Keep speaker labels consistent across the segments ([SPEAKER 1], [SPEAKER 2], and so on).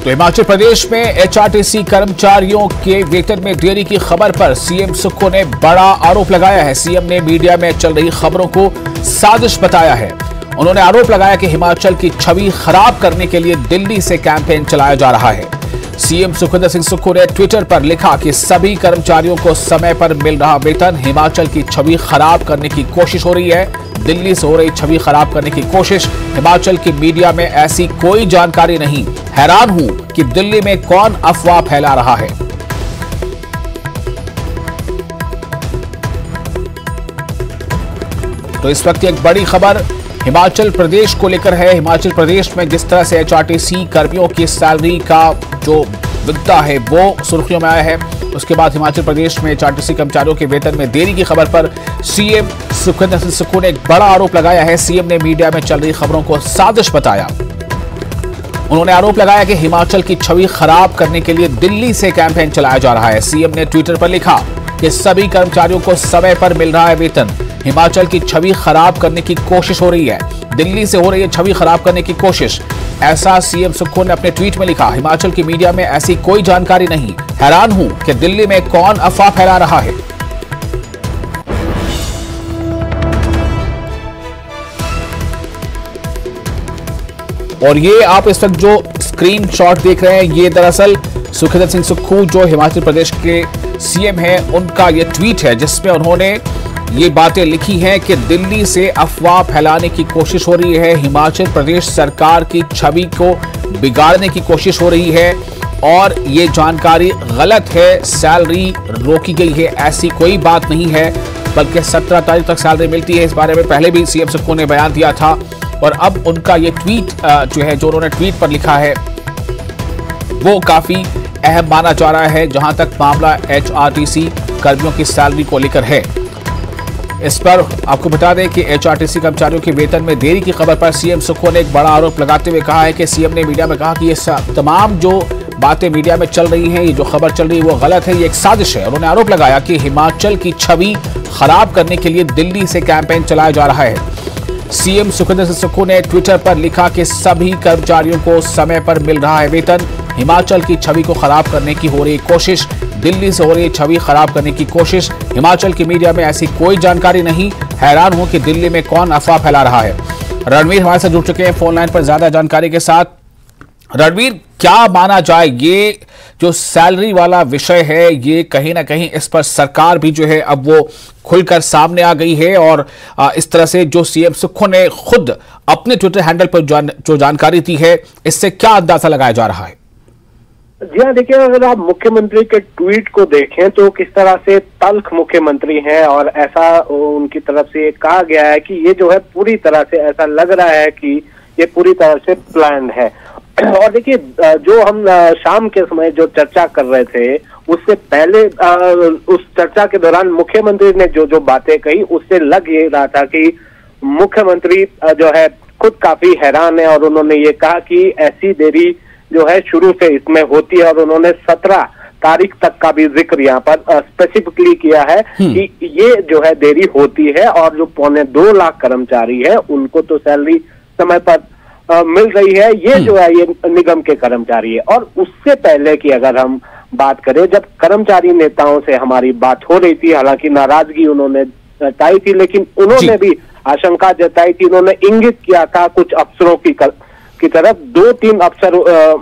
[SPEAKER 1] तो हिमाचल प्रदेश में एचआरटीसी कर्मचारियों के वेतन में देरी की खबर पर सीएम सुक्खू ने बड़ा आरोप लगाया है। सीएम ने मीडिया में चल रही खबरों को साजिश बताया है। उन्होंने आरोप लगाया कि हिमाचल की छवि खराब करने के लिए दिल्ली से कैंपेन चलाया जा रहा है। सीएम सुखविंदर सिंह सुक्खू ने ट्विटर पर लिखा कि सभी कर्मचारियों को समय पर मिल रहा वेतन, हिमाचल की छवि खराब करने की कोशिश हो रही है। दिल्ली से हो रही छवि खराब करने की कोशिश, हिमाचल की मीडिया में ऐसी कोई जानकारी नहीं। हैरान हूं कि दिल्ली में कौन अफवाह फैला रहा है। तो इस वक्त एक बड़ी खबर हिमाचल प्रदेश को लेकर है। हिमाचल प्रदेश में जिस तरह से एचआरटीसी कर्मियों की सैलरी का जो मुद्दा है वो सुर्खियों में आया है, उसके बाद हिमाचल प्रदेश में एचआरटीसी कर्मचारियों के वेतन में देरी की खबर पर सीएम सुखविंदर सिंह सुक्खू ने एक बड़ा आरोप लगाया है। सीएम ने मीडिया में चल रही खबरों को साजिश बताया। उन्होंने आरोप लगाया कि हिमाचल की छवि खराब करने के लिए दिल्ली से कैंपेन चलाया जा रहा है। सीएम ने ट्विटर पर लिखा कि सभी कर्मचारियों को समय पर मिल रहा है वेतन, हिमाचल की छवि खराब करने की कोशिश हो रही है। दिल्ली से हो रही है छवि खराब करने की कोशिश, ऐसा सीएम सुक्खू ने अपने ट्वीट में लिखा। हिमाचल की मीडिया में ऐसी कोई जानकारी नहीं। हैरान हूं कि दिल्ली में कौन अफवाह फैला रहा है। और ये आप इस वक्त जो स्क्रीनशॉट देख रहे हैं, ये दरअसल सुखविंदर सिंह सुक्खू जो हिमाचल प्रदेश के सीएम हैं, उनका ये ट्वीट है जिसमें उन्होंने ये बातें लिखी हैं कि दिल्ली से अफवाह फैलाने की कोशिश हो रही है, हिमाचल प्रदेश सरकार की छवि को बिगाड़ने की कोशिश हो रही है और ये जानकारी गलत है। सैलरी रोकी गई है, ऐसी कोई बात नहीं है, बल्कि 17 तारीख तक सैलरी मिलती है। इस बारे में पहले भी सीएम सुक्खू ने बयान दिया था और अब उनका ये ट्वीट जो उन्होंने ट्वीट पर लिखा है वो काफी अहम माना जा रहा है, जहां तक मामला एचआरटीसी कर्मियों की सैलरी को लेकर है। इस पर आपको बता दें कि एचआरटीसी कर्मचारियों के वेतन में देरी की खबर पर सीएम सुक्खू ने एक बड़ा आरोप लगाते हुए कहा है कि सीएम ने मीडिया में कहा कि ये तमाम जो बातें मीडिया में चल रही हैं, ये जो खबर चल रही है वो गलत है, ये एक साजिश है। उन्होंने आरोप लगाया कि हिमाचल की छवि खराब करने के लिए दिल्ली से कैंपेन चलाया जा रहा है। सीएम सुखविंदर सिंह सुक्खू ने ट्विटर पर लिखा कि सभी कर्मचारियों को समय पर मिल रहा है वेतन, हिमाचल की छवि को खराब करने की हो रही कोशिश, दिल्ली से हो रही छवि खराब करने की कोशिश, हिमाचल की मीडिया में ऐसी कोई जानकारी नहीं। हैरान हूं कि दिल्ली में कौन अफवाह फैला रहा है। रणवीर हमारे साथ जुड़ चुके हैं फोन लाइन पर ज्यादा जानकारी के साथ। रणवीर, क्या माना जाए, ये जो सैलरी वाला विषय है, ये कहीं ना कहीं इस पर सरकार भी जो है अब वो खुलकर सामने आ गई है और इस तरह से जो सीएम सुक्खू ने खुद अपने ट्विटर हैंडल पर जो जानकारी दी है, इससे क्या अंदाजा लगाया जा रहा है?
[SPEAKER 2] जी हाँ, देखिए, अगर आप मुख्यमंत्री के ट्वीट को देखें तो किस तरह से तल्ख मुख्यमंत्री हैं और ऐसा उनकी तरफ से कहा गया है कि ये जो है पूरी तरह से ऐसा लग रहा है कि ये पूरी तरह से प्लान्ड है। और देखिए, जो हम शाम के समय जो चर्चा कर रहे थे उससे पहले उस चर्चा के दौरान मुख्यमंत्री ने जो बातें कही उससे लग ये रहा था कि मुख्यमंत्री जो है खुद काफी हैरान है और उन्होंने ये कहा कि ऐसी देरी जो है शुरू से इसमें होती है और उन्होंने 17 तारीख तक का भी जिक्र यहाँ पर स्पेसिफिकली किया है कि ये जो है देरी होती है और जो 2.25 लाख कर्मचारी है उनको तो सैलरी समय पर मिल रही है। ये जो है ये निगम के कर्मचारी है। और उससे पहले की अगर हम बात करें, जब कर्मचारी नेताओं से हमारी बात हो रही थी, हालांकि नाराजगी उन्होंने जताई थी, लेकिन उन्होंने भी आशंका जताई थी, उन्होंने इंगित किया था कुछ अफसरों की तरफ, 2-3 अफसर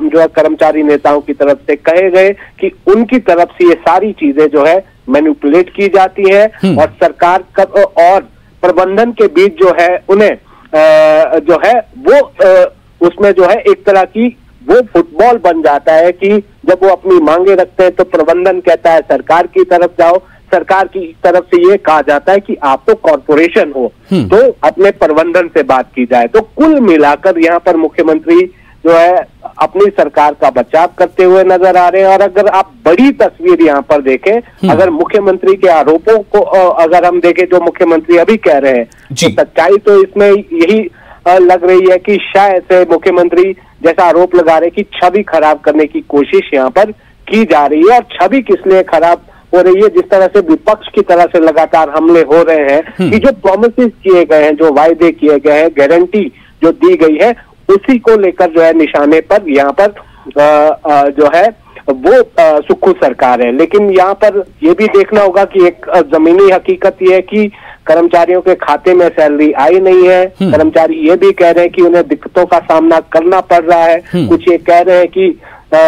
[SPEAKER 2] जो है कर्मचारी नेताओं की तरफ से कहे गए कि उनकी तरफ से ये सारी चीजें जो है मैनिपुलेट की जाती है और सरकार और प्रबंधन के बीच जो है उन्हें जो है वो उसमें जो है एक तरह की वो फुटबॉल बन जाता है कि जब वो अपनी मांगे रखते हैं तो प्रबंधन कहता है सरकार की तरफ जाओ, सरकार की तरफ से ये कहा जाता है कि आप तो कॉर्पोरेशन हो तो अपने प्रबंधन से बात की जाए। तो कुल मिलाकर यहाँ पर मुख्यमंत्री जो है अपनी सरकार का बचाव करते हुए नजर आ रहे हैं। और अगर आप बड़ी तस्वीर यहाँ पर देखें, अगर मुख्यमंत्री के आरोपों को अगर हम देखें जो मुख्यमंत्री अभी कह रहे हैं, तो सच्चाई तो इसमें यही लग रही है कि शायद से मुख्यमंत्री जैसा आरोप लगा रहे कि छवि खराब करने की कोशिश यहाँ पर की जा रही है। और छवि किस लिए खराब हो रही है, जिस तरह से विपक्ष की तरह से लगातार हमले हो रहे हैं कि जो प्रॉमिसेस किए गए हैं, जो वायदे किए गए हैं, गारंटी जो दी गई है, उसी को लेकर जो है निशाने पर यहाँ पर जो है वो सुक्खू सरकार है। लेकिन यहाँ पर ये भी देखना होगा कि एक जमीनी हकीकत ये है कि कर्मचारियों के खाते में सैलरी आई नहीं है। कर्मचारी ये भी कह रहे हैं कि उन्हें दिक्कतों का सामना करना पड़ रहा है। कुछ ये कह रहे हैं कि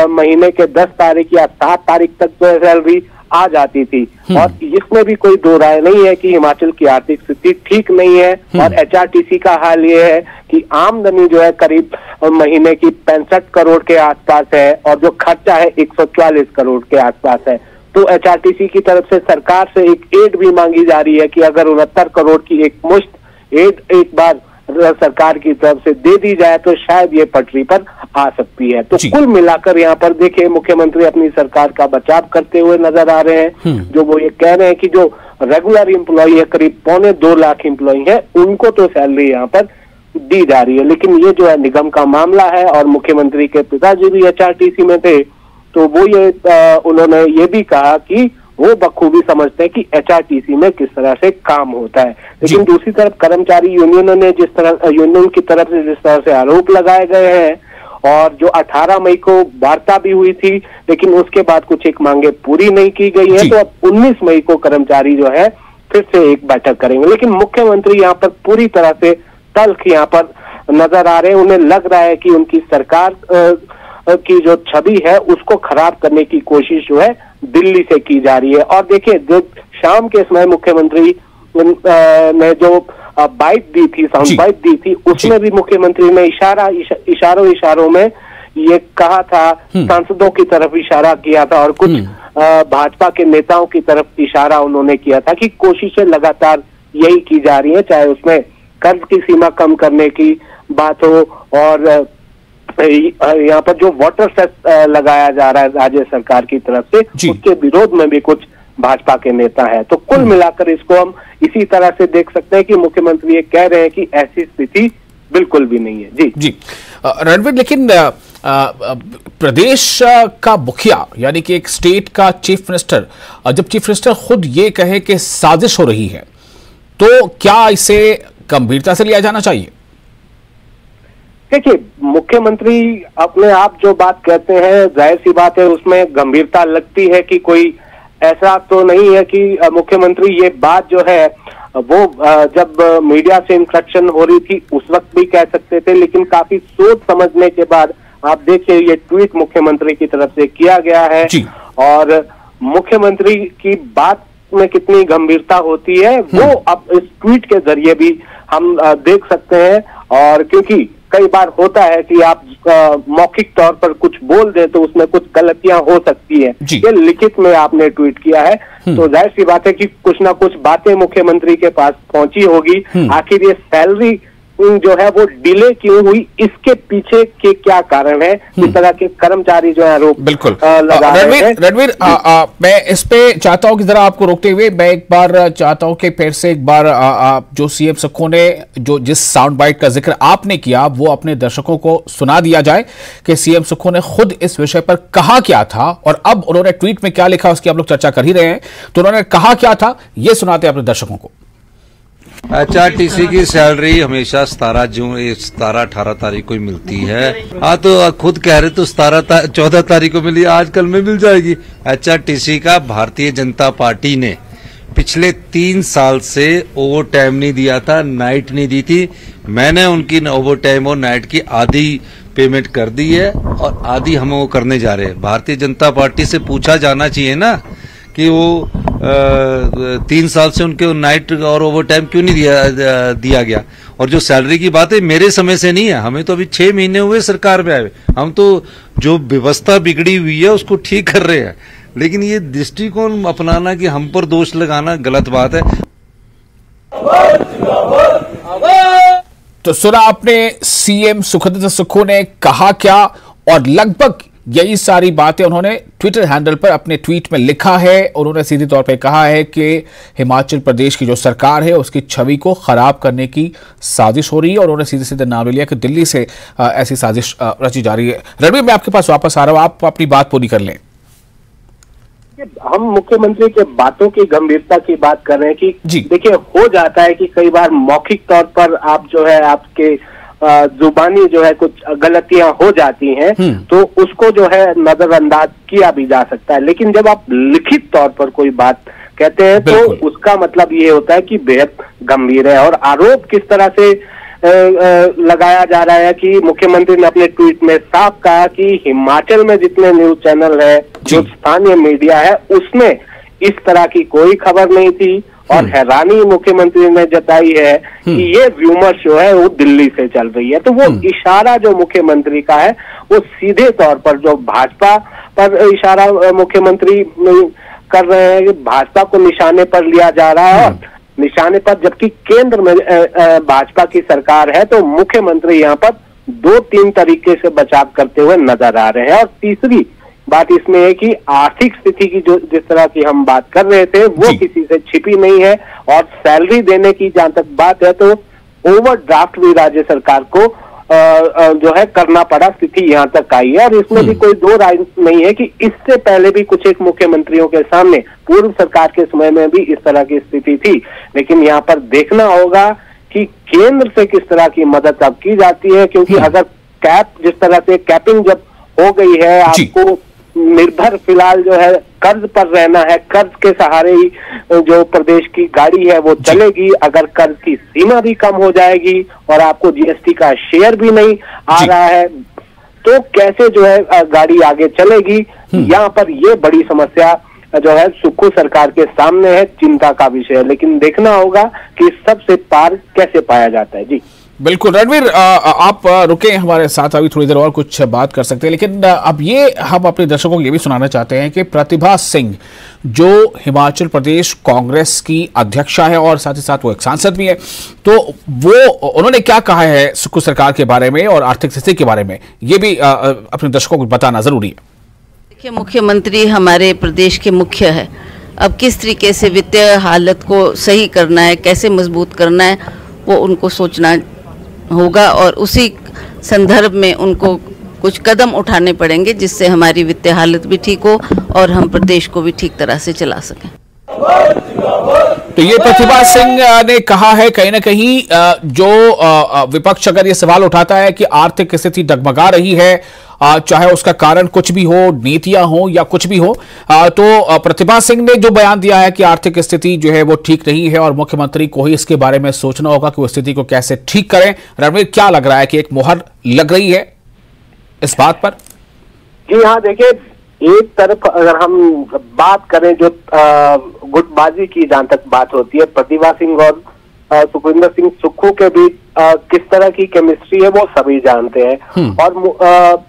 [SPEAKER 2] महीने के 10 तारीख या 7 तारीख तक जो सैलरी आ जाती थी। और इसमें भी कोई दो राय नहीं है कि हिमाचल की आर्थिक स्थिति ठीक नहीं है। और एचआरटीसी का हाल ये है कि आमदनी जो है करीब महीने की 65 करोड़ के आसपास है और जो खर्चा है 144 करोड़ के आसपास है। तो एचआरटीसी की तरफ से सरकार से एक एड भी मांगी जा रही है कि अगर 69 करोड़ की एक मुश्त एड एक बार सरकार की तरफ से दे दी जाए तो शायद ये पटरी पर आ सकती है। तो कुल मिलाकर यहाँ पर देखिए मुख्यमंत्री अपनी सरकार का बचाव करते हुए नजर आ रहे हैं। जो वो ये कह रहे हैं कि जो रेगुलर एम्प्लॉई है करीब 2.25 लाख एम्प्लॉई है उनको तो सैलरी यहाँ पर दी जा रही है। लेकिन ये जो है निगम का मामला है और मुख्यमंत्री के पिताजी भी एचआरटीसी में थे तो वो ये उन्होंने ये भी कहा कि वो बखूबी समझते हैं कि एचआरटीसी में किस तरह से काम होता है। लेकिन दूसरी तरफ कर्मचारी यूनियनों ने यूनियन की तरफ से जिस तरह से आरोप लगाए गए हैं और जो 18 मई को वार्ता भी हुई थी लेकिन उसके बाद कुछ एक मांगे पूरी नहीं की गई है। तो अब 19 मई को कर्मचारी जो है फिर से एक बैठक करेंगे। लेकिन मुख्यमंत्री यहाँ पर पूरी तरह से तल्ख यहाँ पर नजर आ रहे हैं। उन्हें लग रहा है कि उनकी सरकार की जो छवि है उसको खराब करने की कोशिश जो है दिल्ली से की जा रही है। और देखिए जो शाम के समय मुख्यमंत्री ने जो बाइट दी थी, साउंड बाइट दी थी, उसमें भी मुख्यमंत्री ने इशारों में ये कहा था, सांसदों की तरफ इशारा किया था और कुछ भाजपा के नेताओं की तरफ इशारा उन्होंने किया था कि कोशिशें लगातार यही की जा रही है, चाहे उसमें कर्ज की सीमा कम करने की बात हो और यहाँ पर जो वाटर सेस लगाया जा रहा है राज्य सरकार की तरफ से उसके विरोध में भी कुछ भाजपा के नेता है। तो कुल मिलाकर इसको हम इसी तरह से देख सकते हैं कि मुख्यमंत्री ये कह रहे हैं कि ऐसी स्थिति बिल्कुल भी नहीं है। जी
[SPEAKER 1] रणवीर, लेकिन प्रदेश का मुखिया यानी कि एक स्टेट का चीफ मिनिस्टर, जब चीफ मिनिस्टर खुद ये कहे कि साजिश हो रही है तो क्या इसे गंभीरता से लिया जाना चाहिए?
[SPEAKER 2] देखिए मुख्यमंत्री अपने आप जो बात कहते हैं जाहिर सी बात है उसमें गंभीरता लगती है कि कोई ऐसा तो नहीं है कि मुख्यमंत्री ये बात जो है वो जब मीडिया से इंस्ट्रक्शन हो रही थी उस वक्त भी कह सकते थे। लेकिन काफी सोच समझने के बाद आप देखिए ये ट्वीट मुख्यमंत्री की तरफ से किया गया है और मुख्यमंत्री की बात में कितनी गंभीरता होती है वो अब इस ट्वीट के जरिए भी हम देख सकते हैं। और क्योंकि कई बार होता है कि आप मौखिक तौर पर कुछ बोल दें तो उसमें कुछ गलतियां हो सकती है। ये लिखित में आपने ट्वीट किया है तो जाहिर सी बात है कि कुछ ना कुछ बातें मुख्यमंत्री के पास पहुंची होगी। आखिर ये सैलरी जो है वो डिले क्यों हुई, इसके पीछे के क्या कारण है, इस तरह के कर्मचारी जो है आरोप
[SPEAKER 1] बिल्कुल लगा रहे हैं। रणवीर, मैं इस पे चाहता हूं कि जरा आपको रोकते हुए मैं एक बार चाहता हूं कि फिर से एक बार जो सीएम सुक्खू ने जो जिस साउंड बाइट का जिक्र आपने किया वो अपने दर्शकों को सुना दिया जाए कि सीएम सुक्खू ने खुद इस विषय पर कहा क्या था और अब उन्होंने ट्वीट में क्या लिखा उसकी हम लोग चर्चा कर ही रहे हैं। तो उन्होंने कहा क्या था ये सुनाते अपने दर्शकों को।
[SPEAKER 3] एचआरटीसी की सैलरी हमेशा 17-18 तारीख को ही मिलती है। हाँ तो खुद कह रहे तो 14 तारीख को मिली, आजकल में मिल जाएगी। एचआरटीसी का भारतीय जनता पार्टी ने पिछले 3 साल से ओवर टाइम नहीं दिया था, नाइट नहीं दी थी। मैंने उनकी ओवर टाइम और नाइट की आधी पेमेंट कर दी है और आधी हम वो करने जा रहे हैं। भारतीय जनता पार्टी से पूछा जाना चाहिए ना कि वो 3 साल से उनके नाइट और ओवर टाइम क्यों नहीं दिया गया। और जो सैलरी की बात है मेरे समय से नहीं है, हमें तो अभी 6 महीने हुए सरकार में आए, हम तो जो व्यवस्था बिगड़ी हुई है उसको ठीक कर रहे हैं। लेकिन ये दृष्टिकोण अपनाना कि हम पर दोष लगाना गलत बात है।
[SPEAKER 1] तो सुना आपने सीएम सुखदेव सुक्खू ने कहा क्या और लगभग यही सारी बातें उन्होंने ट्विटर हैंडल पर अपने ट्वीट में लिखा है। उन्होंने सीधे तौर पे कहा है कि हिमाचल प्रदेश की जो सरकार है उसकी छवि को खराब करने की साजिश हो रही है और उन्होंने सीधे सीधे नाम ले लिया कि दिल्ली से ऐसी साजिश रची जा रही है। रणवीर, मैं आपके पास वापस आ रहा हूं, आप अपनी बात पूरी कर लें।
[SPEAKER 2] हम मुख्यमंत्री के बातों की गंभीरता की बात कर रहे हैं कि देखिए हो जाता है कि कई बार मौखिक तौर पर आप जो है आपके जुबानी जो है कुछ गलतियां हो जाती हैं तो उसको जो है नजरअंदाज किया भी जा सकता है, लेकिन जब आप लिखित तौर पर कोई बात कहते हैं तो उसका मतलब ये होता है कि बेहद गंभीर है। और आरोप किस तरह से लगाया जा रहा है कि मुख्यमंत्री ने अपने ट्वीट में साफ कहा कि हिमाचल में जितने न्यूज चैनल है, जो स्थानीय मीडिया है, उसमें इस तरह की कोई खबर नहीं थी। और हैरानी मुख्यमंत्री ने जताई है कि ये व्यूमर्स जो है वो दिल्ली से चल रही है। तो वो इशारा जो मुख्यमंत्री का है वो सीधे तौर पर जो भाजपा पर इशारा मुख्यमंत्री कर रहे हैं, भाजपा को निशाने पर लिया जा रहा है और निशाने पर, जबकि केंद्र में भाजपा की सरकार है तो मुख्यमंत्री यहाँ पर 2-3 तरीके से बचाव करते हुए नजर आ रहे हैं। और तीसरी बात इसमें है कि आर्थिक स्थिति की जो जिस तरह की हम बात कर रहे थे वो किसी से छिपी नहीं है। और सैलरी देने की जहां तक बात है तो ओवरड्राफ्ट भी राज्य सरकार को जो है करना पड़ा, स्थिति यहाँ तक आई है। और इसमें भी कोई दो राय नहीं है कि इससे पहले भी कुछ एक मुख्यमंत्रियों के सामने पूर्व सरकार के समय में भी इस तरह की स्थिति थी। लेकिन यहाँ पर देखना होगा कि केंद्र से किस तरह की मदद अब की जाती है, क्योंकि अगर जिस तरह से कैपिंग जब हो गई है, आपको निर्भर फिलहाल जो है कर्ज पर रहना है, कर्ज के सहारे ही जो प्रदेश की गाड़ी है वो चलेगी। अगर कर्ज की सीमा भी कम हो जाएगी और आपको जीएसटी का शेयर भी नहीं आ रहा है तो कैसे जो है गाड़ी आगे चलेगी। यहाँ पर ये बड़ी समस्या जो है सुक्खू सरकार के सामने है, चिंता का विषय है। लेकिन देखना होगा कि सबसे पार कैसे पाया जाता है। जी
[SPEAKER 1] बिल्कुल रणवीर, आप रुके हमारे साथ, अभी थोड़ी देर और कुछ बात कर सकते हैं, लेकिन अब ये हम अपने दर्शकों को ये भी सुनाना चाहते हैं कि प्रतिभा सिंह जो हिमाचल प्रदेश कांग्रेस की अध्यक्षा है और साथ ही साथ वो एक सांसद भी है, तो वो उन्होंने क्या कहा है सुक्खू सरकार के बारे में और आर्थिक स्थिति के बारे में, ये भी अपने दर्शकों को बताना जरूरी है।
[SPEAKER 4] देखिए, मुख्यमंत्री हमारे प्रदेश के मुख्य है। अब किस तरीके से वित्तीय हालत को सही करना है, कैसे मजबूत करना है, वो उनको सोचना होगा और उसी संदर्भ में उनको कुछ कदम उठाने पड़ेंगे जिससे हमारी वित्तीय हालत भी ठीक हो और हम प्रदेश को भी ठीक तरह से चला सकें।
[SPEAKER 1] तो ये प्रतिभा सिंह ने कहा है, कहीं ना कहीं जो विपक्ष अगर ये सवाल उठाता है कि आर्थिक स्थिति डगमगा रही है, चाहे उसका कारण कुछ भी हो, नीतियां हो या कुछ भी हो, तो प्रतिभा सिंह ने जो बयान दिया है कि आर्थिक स्थिति जो है वो ठीक नहीं है और मुख्यमंत्री को ही इसके बारे में सोचना होगा कि उस स्थिति को कैसे ठीक करें। रणवीर, क्या लग रहा है कि एक मुहर लग रही है इस बात पर?
[SPEAKER 2] जी हाँ, देखिए, एक तरफ अगर हम बात करें जो गुटबाजी की जहां तक बात होती है, प्रतिभा सिंह और सुखविंदर सिंह सुक्खू के बीच किस तरह की केमिस्ट्री है वो सभी जानते हैं। और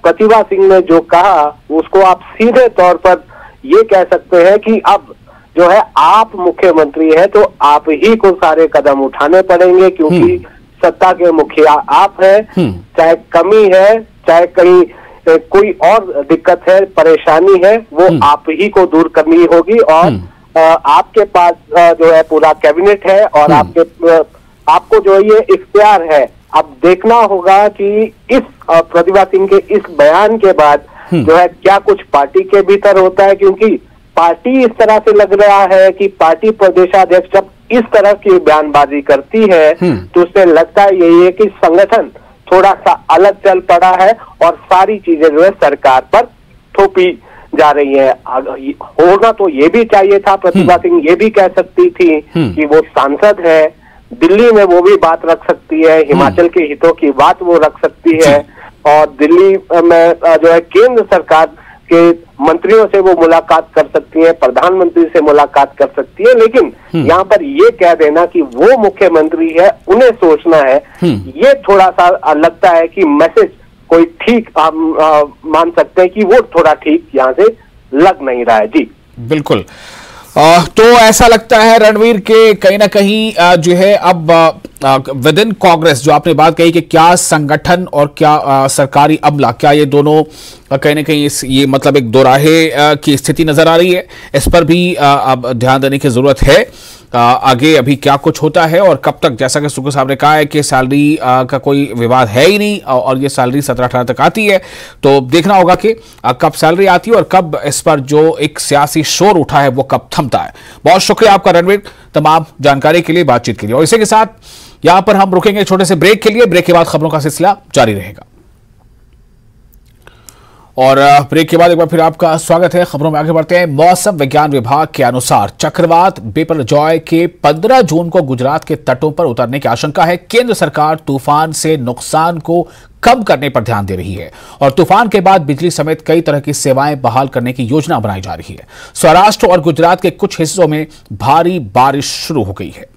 [SPEAKER 2] प्रतिभा सिंह ने जो कहा उसको आप सीधे तौर पर ये कह सकते हैं कि अब जो है आप मुख्यमंत्री है तो आप ही को सारे कदम उठाने पड़ेंगे, क्योंकि सत्ता के मुखिया आप हैं। चाहे कमी है, चाहे कहीं कोई और दिक्कत है, परेशानी है, वो आप ही को दूर करनी होगी। और आपके पास जो है पूरा कैबिनेट है और आपको जो ये इख्तियार है। अब देखना होगा कि इस प्रतिभा सिंह के इस बयान के बाद जो है क्या कुछ पार्टी के भीतर होता है, क्योंकि पार्टी इस तरह से लग रहा है कि पार्टी प्रदेशाध्यक्ष जब इस तरह की बयानबाजी करती है तो उससे लगता है यही है कि संगठन थोड़ा सा अलग चल पड़ा है और सारी चीजें जो है सरकार पर थोपी जा रही है। होना तो ये भी चाहिए था, प्रतिभा सिंह ये भी कह सकती थी कि वो सांसद है, दिल्ली में वो भी बात रख सकती है, हिमाचल के हितों की बात वो रख सकती है और दिल्ली में जो है केंद्र सरकार के मंत्रियों से वो मुलाकात कर सकती है, प्रधानमंत्री से मुलाकात कर सकती है। लेकिन यहाँ पर ये कह देना कि वो मुख्यमंत्री है, उन्हें सोचना है, ये थोड़ा सा लगता है कि मैसेज कोई ठीक मान सकते हैं कि वो थोड़ा ठीक यहाँ से लग नहीं रहा है। जी बिल्कुल।
[SPEAKER 1] तो ऐसा लगता है रणवीर के कहीं ना कहीं जो है अब विद इन कांग्रेस जो आपने बात कही कि क्या संगठन और क्या सरकारी अमला, क्या ये दोनों कहीं ना कहीं ये मतलब एक दोराहे की स्थिति नजर आ रही है, इस पर भी अब ध्यान देने की जरूरत है। आगे अभी क्या कुछ होता है और कब तक, जैसा कि सुक्खू साहब ने कहा है कि सैलरी का कोई विवाद है ही नहीं और ये सैलरी 17-18 तक आती है, तो देखना होगा कि कब सैलरी आती है और कब इस पर जो एक सियासी शोर उठा है वो कब थमता है। बहुत शुक्रिया आपका रणवीर। तमाम जानकारी के लिए, बातचीत के लिए। और इसी के साथ यहां पर हम रुकेंगे छोटे से ब्रेक के लिए। ब्रेक के बाद खबरों का सिलसिला जारी रहेगा और ब्रेक के बाद एक बार फिर आपका स्वागत है। खबरों में आगे बढ़ते हैं। मौसम विज्ञान विभाग के अनुसार चक्रवात बिपरजॉय के 15 जून को गुजरात के तटों पर उतरने की आशंका है। केंद्र सरकार तूफान से नुकसान को कम करने पर ध्यान दे रही है और तूफान के बाद बिजली समेत कई तरह की सेवाएं बहाल करने की योजना बनाई जा रही है। सौराष्ट्र और गुजरात के कुछ हिस्सों में भारी बारिश शुरू हो गई है।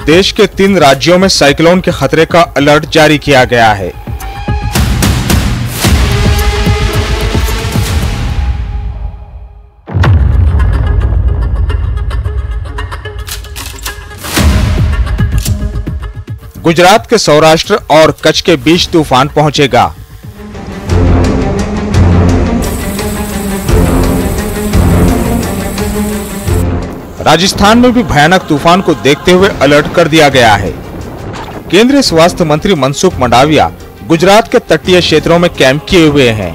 [SPEAKER 5] देश के 3 राज्यों में साइक्लोन के खतरे का अलर्ट जारी किया गया है। गुजरात के सौराष्ट्र और कच्छ के बीच तूफान पहुंचेगा। राजस्थान में भी भयानक तूफान को देखते हुए अलर्ट कर दिया गया है। केंद्रीय स्वास्थ्य मंत्री मनसुख मंडाविया गुजरात के तटीय क्षेत्रों में कैंप किए हुए हैं।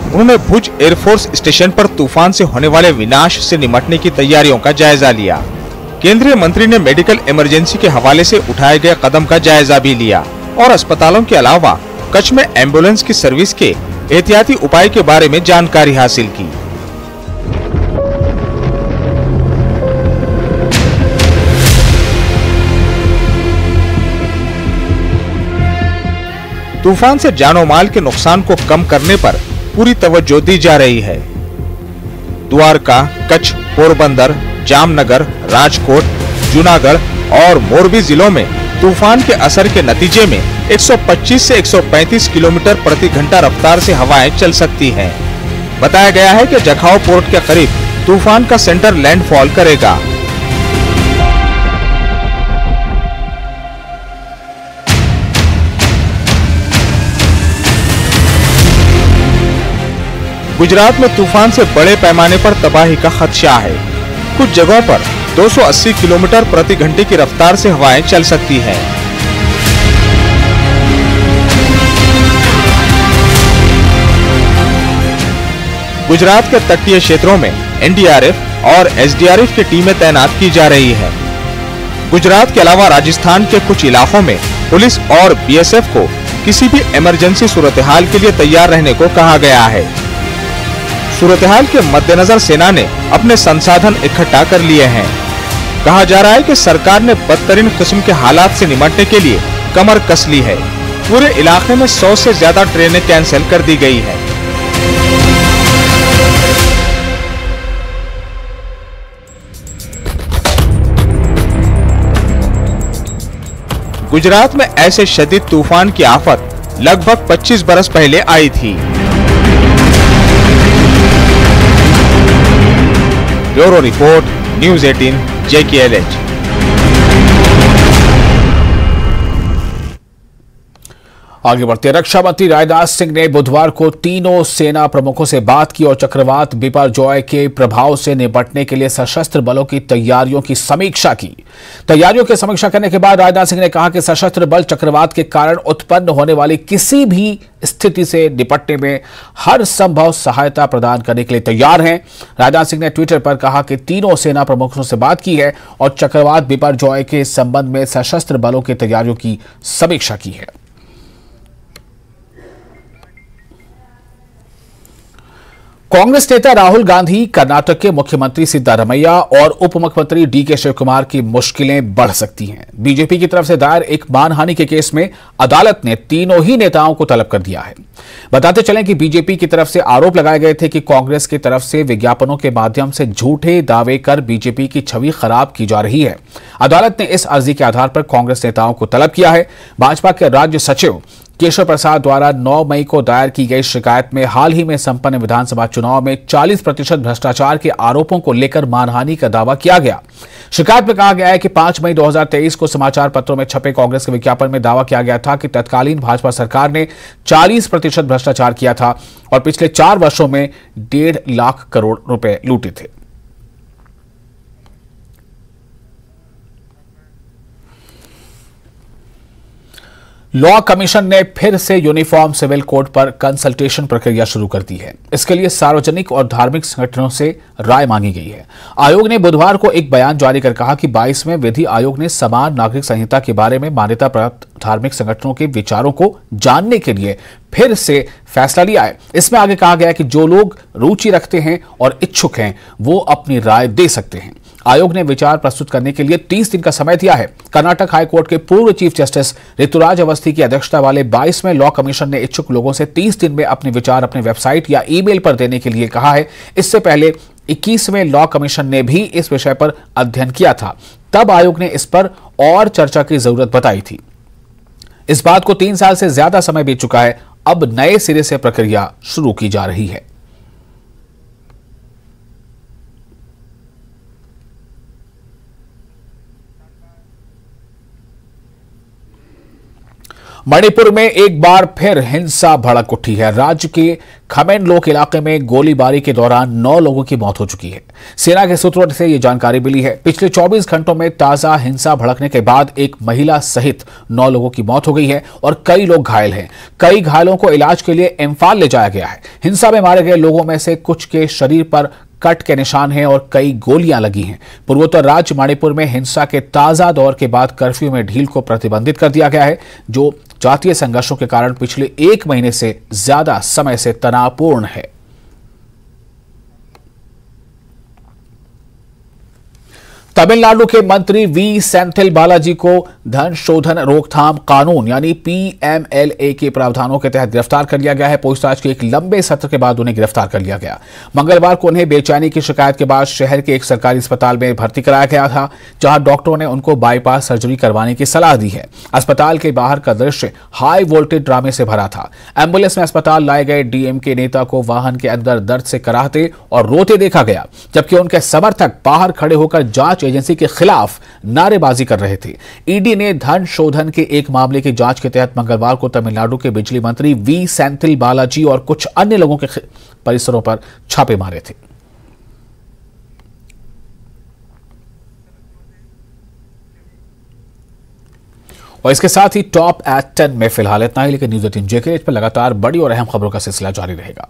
[SPEAKER 5] उन्होंने भुज एयरफोर्स स्टेशन पर तूफान से होने वाले विनाश से निपटने की तैयारियों का जायजा लिया। केंद्रीय मंत्री ने मेडिकल इमरजेंसी के हवाले से उठाए गए कदम का जायजा भी लिया और अस्पतालों के अलावा कच्छ में एम्बुलेंस की सर्विस के एहतियाती उपाय के बारे में जानकारी हासिल की। तूफान से जानो माल के नुकसान को कम करने पर पूरी तवज्जो दी जा रही है। द्वारका, कच्छ, पोरबंदर, जामनगर, राजकोट, जूनागढ़ और मोरबी जिलों में तूफान के असर के नतीजे में 125 से 135 किलोमीटर प्रति घंटा रफ्तार से हवाएं चल सकती हैं। बताया गया है कि जखाऊ पोर्ट के करीब तूफान का सेंटर लैंडफॉल करेगा। गुजरात में तूफान से बड़े पैमाने पर तबाही का खदशा है। कुछ जगहों पर 280 किलोमीटर प्रति घंटे की रफ्तार से हवाएं चल सकती हैं। गुजरात के तटीय क्षेत्रों में एनडीआरएफ और एसडीआरएफ की टीमें तैनात की जा रही है। गुजरात के अलावा राजस्थान के कुछ इलाकों में पुलिस और बीएसएफ को किसी भी इमरजेंसी सूरत-ए-हाल के लिए तैयार रहने को कहा गया है। सूरत-ए-हाल के मद्देनजर सेना ने अपने संसाधन इकट्ठा कर लिए हैं। कहा जा रहा है कि सरकार ने बदतरीन किस्म के हालात से निपटने के लिए कमर कस ली है। पूरे इलाके में 100 से ज्यादा ट्रेनें कैंसिल कर दी गई है। गुजरात में ऐसे शदीद तूफान की आफत लगभग 25 बरस पहले आई थी। Bureau report, news 18 JKLH।
[SPEAKER 1] आगे बढ़ते रक्षा मंत्री राजनाथ सिंह ने बुधवार को तीनों सेना प्रमुखों से बात की और चक्रवात बिपरजॉय के प्रभाव से निपटने के लिए सशस्त्र बलों की तैयारियों की समीक्षा की। तैयारियों की समीक्षा करने के बाद राजनाथ सिंह ने कहा कि सशस्त्र बल चक्रवात के कारण उत्पन्न होने वाली किसी भी स्थिति से निपटने में हर संभव सहायता प्रदान करने के लिए तैयार हैं। राजनाथ सिंह ने ट्विटर पर कहा कि तीनों सेना प्रमुखों से बात की है और चक्रवात बिपरजॉय के संबंध में सशस्त्र बलों की तैयारियों की समीक्षा की है। कांग्रेस नेता राहुल गांधी, कर्नाटक के मुख्यमंत्री सिद्धारमैया और उप मुख्यमंत्री डीके शिवकुमार की मुश्किलें बढ़ सकती हैं। बीजेपी की तरफ से दायर एक मानहानि के केस में अदालत ने तीनों ही नेताओं को तलब कर दिया है। बताते चलें कि बीजेपी की तरफ से आरोप लगाए गए थे कि कांग्रेस की तरफ से विज्ञापनों के माध्यम से झूठे दावे कर बीजेपी की छवि खराब की जा रही है। अदालत ने इस अर्जी के आधार पर कांग्रेस नेताओं को तलब किया है। भाजपा के राज्य सचिव केशव प्रसाद द्वारा 9 मई को दायर की गई शिकायत में हाल ही में संपन्न विधानसभा चुनाव में 40% भ्रष्टाचार के आरोपों को लेकर मानहानि का दावा किया गया। शिकायत में कहा गया है कि 5 मई 2023 को समाचार पत्रों में छपे कांग्रेस के विज्ञापन में दावा किया गया था कि तत्कालीन भाजपा सरकार ने 40% भ्रष्टाचार किया था और पिछले 4 वर्षों में 1.5 लाख करोड़ रुपए लूटे थे। लॉ कमीशन ने फिर से यूनिफॉर्म सिविल कोड पर कंसल्टेशन प्रक्रिया शुरू कर दी है। इसके लिए सार्वजनिक और धार्मिक संगठनों से राय मांगी गई है। आयोग ने बुधवार को एक बयान जारी कर कहा कि 22वें विधि आयोग ने समान नागरिक संहिता के बारे में मान्यता प्राप्त धार्मिक संगठनों के विचारों को जानने के लिए फिर से फैसला लिया है। इसमें आगे कहा गया है कि जो लोग रुचि रखते हैं और इच्छुक हैं वो अपनी राय दे सकते हैं। आयोग ने विचार प्रस्तुत करने के लिए 30 दिन का समय दिया है। कर्नाटक हाईकोर्ट के पूर्व चीफ जस्टिस ऋतुराज अवस्थी की अध्यक्षता वाले 22वें लॉ कमीशन ने इच्छुक लोगों से 30 दिन में अपने विचार अपने वेबसाइट या ईमेल पर देने के लिए कहा है। इससे पहले 21वें लॉ कमीशन ने भी इस विषय पर अध्ययन किया था। तब आयोग ने इस पर और चर्चा की जरूरत बताई थी। इस बात को 3 साल से ज्यादा समय बीत चुका है। अब नए सिरे से प्रक्रिया शुरू की जा रही है। मणिपुर में एक बार फिर हिंसा भड़क उठी है। राज्य के खमेनलोक इलाके में गोलीबारी के दौरान 9 लोगों की मौत हो चुकी है। सेना के सूत्रों से यह जानकारी मिली है। पिछले 24 घंटों में ताजा हिंसा भड़कने के बाद एक महिला सहित 9 लोगों की मौत हो गई है और कई लोग घायल हैं। कई घायलों को इलाज के लिए इम्फाल ले जाया गया है। हिंसा में मारे गए लोगों में से कुछ के शरीर पर कट के निशान हैं और कई गोलियां लगी हैं। पूर्वोत्तर राज्य मणिपुर में हिंसा के ताजा दौर के बाद कर्फ्यू में ढील को प्रतिबंधित कर दिया गया है, जो जातीय संघर्षों के कारण पिछले 1 महीने से ज्यादा समय से तनावपूर्ण है। तमिलनाडु के मंत्री वी सेंथिल बालाजी को धन शोधन रोकथाम कानून यानी PMLA के प्रावधानों के तहत गिरफ्तार कर लिया गया है। पूछताछ के एक लंबे सत्र के बाद उन्हें गिरफ्तार कर लिया गया। मंगलवार को उन्हें बेचैनी की शिकायत के बाद शहर के एक सरकारी अस्पताल में भर्ती कराया गया था, जहां डॉक्टरों ने उनको बाईपास सर्जरी करवाने की सलाह दी है। अस्पताल के बाहर का दृश्य हाई वोल्टेज ड्रामे से भरा था। एम्बुलेंस में अस्पताल लाए गए DMK नेता को वाहन के अंदर दर्द से कराहते और रोते देखा गया, जबकि उनके समर्थक बाहर खड़े होकर जांच एजेंसी के खिलाफ नारेबाजी कर रहे थे। ईडी ने धन शोधन के एक मामले की जांच के तहत मंगलवार को तमिलनाडु के बिजली मंत्री वी सेंथिल बालाजी और कुछ अन्य लोगों के परिसरों पर छापे मारे थे। और इसके साथ ही टॉप एट 10 में फिलहाल इतना ही, लेकिन न्यूज़ 18 JK पर लगातार बड़ी और अहम खबरों का सिलसिला जारी रहेगा।